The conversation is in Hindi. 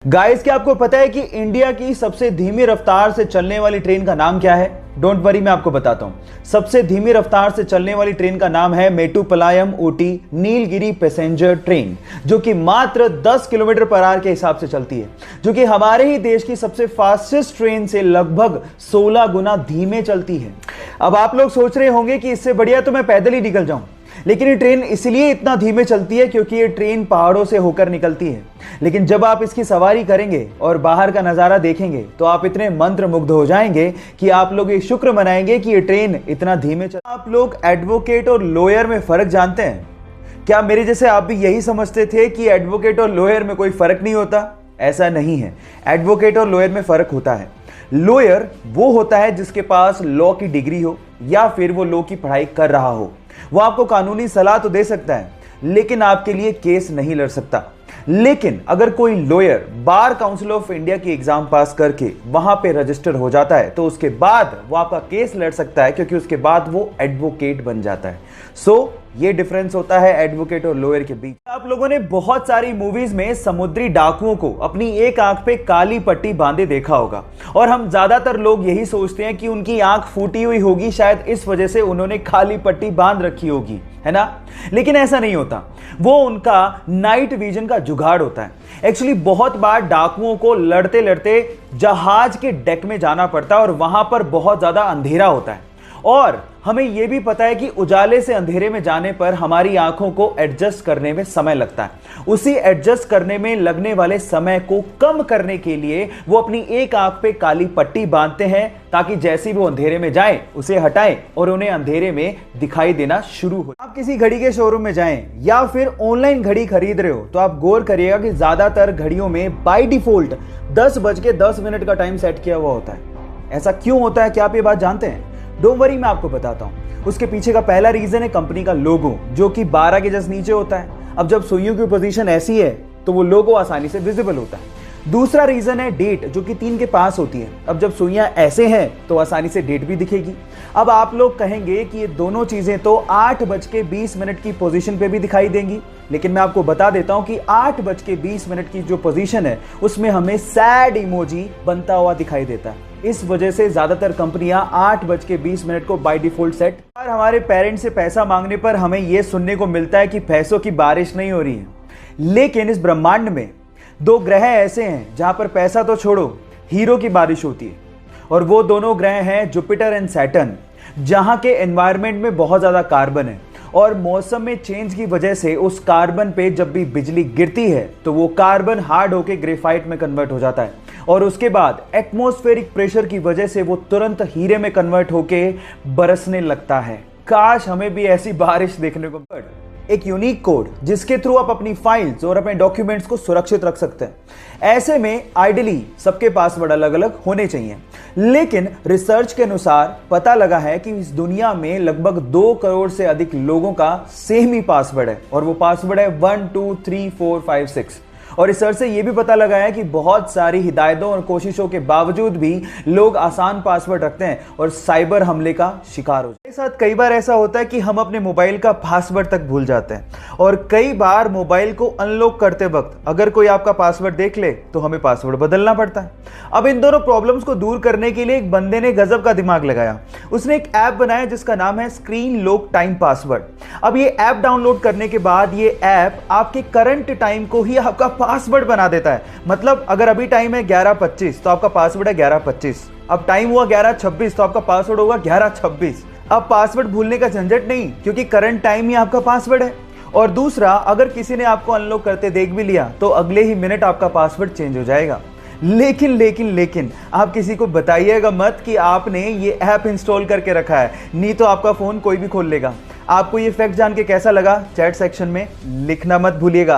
गाइस, क्या आपको पता है कि इंडिया की सबसे धीमी रफ्तार से चलने वाली ट्रेन का नाम क्या है? डोंट वरी, मैं आपको बताता हूं। सबसे धीमी रफ्तार से चलने वाली ट्रेन का नाम है मेट्टुपालयम ऊटी नीलगिरी पैसेंजर ट्रेन, जो कि मात्र 10 किलोमीटर पर आवर के हिसाब से चलती है, जो कि हमारे ही देश की सबसे फास्टेस्ट ट्रेन से लगभग 16 गुना धीमे चलती है। अब आप लोग सोच रहे होंगे कि इससे बढ़िया तो मैं पैदल ही निकल जाऊं, लेकिन ये ट्रेन इसलिए इतना धीमे चलती है क्योंकि ये ट्रेन पहाड़ों से होकर निकलती है। लेकिन जब आप इसकी सवारी करेंगे और बाहर का नजारा देखेंगे तो आप इतने मंत्रमुग्ध हो जाएंगे कि आप लोग ये शुक्र मनाएंगे कि ये ट्रेन इतना धीमे आप लोग एडवोकेट और लॉयर में फर्क जानते हैं क्या? मेरे जैसे आप भी यही समझते थे कि एडवोकेट और लॉयर में कोई फर्क नहीं होता। ऐसा नहीं है, एडवोकेट और लॉयर में फर्क होता है। लॉयर वो होता है जिसके पास लॉ की डिग्री हो या फिर वो लॉ की पढ़ाई कर रहा हो। वो आपको कानूनी सलाह तो दे सकता है, लेकिन आपके लिए केस नहीं लड़ सकता। लेकिन अगर कोई lawyer bar council of India की एग्जाम पास करके वहां पे रजिस्टर हो जाता है तो उसके बाद वो आपका केस लड़ सकता है, क्योंकि उसके बाद वो एडवोकेट बन जाता है। सो ये डिफरेंस होता है एडवोकेट और लॉयर के बीच। आप लोगों ने बहुत सारी मूवीज में समुद्री डाकुओं को अपनी एक आंख पे काली पट्टी बांधे देखा होगा, और हम ज्यादातर लोग यही सोचते हैं कि उनकी आंख फूटी हुई होगी, शायद इस वजह से उन्होंने काली पट्टी बांध रखी होगी, है ना? लेकिन ऐसा नहीं होता, वो उनका नाइट विजन का जुगाड़ होता है। एक्चुअली बहुत बार डाकुओं को लड़ते लड़ते जहाज के डेक में जाना पड़ता है और वहां पर बहुत ज्यादा अंधेरा होता है, और हमें यह भी पता है कि उजाले से अंधेरे में जाने पर हमारी आंखों को एडजस्ट करने में समय लगता है। उसी एडजस्ट करने में लगने वाले समय को कम करने के लिए वो अपनी एक आंख पे काली पट्टी बांधते हैं, ताकि जैसे वो अंधेरे में जाएं उसे हटाएं और उन्हें अंधेरे में दिखाई देना शुरू हो। आप किसी घड़ी के शोरूम में जाएं या फिर ऑनलाइन घड़ी खरीद रहे हो तो आप गौर करिएगा कि ज्यादातर घड़ियों में बाय डिफॉल्ट 10:10 का टाइम सेट किया हुआ होता है। ऐसा क्यों होता है, क्या आप ये बात जानते हैं? डोंट वरी, मैं आपको बताता हूं। उसके पीछे का पहला रीजन है कंपनी का लोगो, जो कि 12 के जस्ट नीचे होता है। अब जब सुइयों की पोजीशन ऐसी है तो वो लोगो आसानी से विजिबल होता है। दूसरा रीजन है डेट, जो कि 3 के पास होती है। अब जब सुइयां ऐसे हैं तो आसानी से डेट भी दिखेगी। अब आप लोग कहेंगे कि ये दोनों चीजें तो 8:20 की पोजीशन पे भी दिखाई देंगी, लेकिन मैं आपको बता देता हूं कि 8:20 की जो पोजीशन है उसमें हमें सैड इमोजी बनता हुआ दिखाई देता है। इस वजह से ज्यादातर कंपनियां 8:20 को बाय डिफॉल्ट सेट। और हमारे पेरेंट्स से पैसा मांगने पर हमें यह सुनने को मिलता है कि पैसों की बारिश नहीं हो रही है। लेकिन इस ब्रह्मांड में 2 ग्रह ऐसे हैं जहां पर पैसा तो छोड़ो, हीरो की बारिश होती है, और वो दोनों ग्रह हैं जुपिटर एंड सैटर्न, जहां के एनवायरनमेंट में बहुत ज्यादा कार्बन है, और मौसम में चेंज की वजह से उस कार्बन पे जब भी बिजली गिरती है तो वो कार्बन हार्ड होकर ग्रेफाइट में कन्वर्ट हो जाता है, और उसके बाद एटमॉस्फेरिक प्रेशर की वजह से वो तुरंत हीरे में कन्वर्ट होके बरसने लगता है। काश हमें भी ऐसी बारिश देखने को मिले। एक यूनिक कोड जिसके थ्रू आप अपनी फाइल्स और अपने डॉक्यूमेंट्स को सुरक्षित रख सकते हैं। ऐसे में आइडियली सबके पासवर्ड अलग अलग होने चाहिए, लेकिन रिसर्च के अनुसार पता लगा है कि इस दुनिया में लगभग 2 करोड़ से अधिक लोगों का सेम ही पासवर्ड है, और वो पासवर्ड है 1 2 3 4 5 6। और रिसर्च से यह भी पता लगा है कि बहुत सारी हिदायतों और कोशिशों के बावजूद भी लोग आसान पासवर्ड रखते हैं और साइबर हमले का शिकार हो जाते हैं। साथ कई बार ऐसा होता है कि हम अपने मोबाइल का पासवर्ड तक भूल जाते हैं, और कई बार मोबाइल को अनलॉक करते वक्त अगर कोई आपका पासवर्ड देख ले तो हमें पासवर्ड बदलना पड़ता है। अब इन दोनों प्रॉब्लम्स को दूर करने के लिए एक बंदे ने गजब का दिमाग लगाया। उसने एक ऐप बनाया जिसका नाम है स्क्रीन लॉक टाइम पासवर्ड। अब ये ऐप डाउनलोड करने के बाद ये ऐप आपके करंट टाइम को ही आपका पासवर्ड बना देता है। मतलब अगर अभी टाइम है 11:25 तो आपका पासवर्ड है 11:25। अब टाइम हुआ 11:26 तो आपका पासवर्ड होगा 11:26। अब पासवर्ड भूलने का झंझट नहीं, क्योंकि करंट टाइम ही आपका पासवर्ड है। और दूसरा, अगर किसी ने आपको अनलॉक करते देख भी लिया तो अगले ही मिनट आपका पासवर्ड चेंज हो जाएगा। लेकिन आप किसी को बताइएगा मत कि आपने ये ऐप इंस्टॉल करके रखा है, नहीं तो आपका फोन कोई भी खोल लेगा। आपको ये फैक्ट जान के कैसा लगा, चैट सेक्शन में लिखना मत भूलिएगा।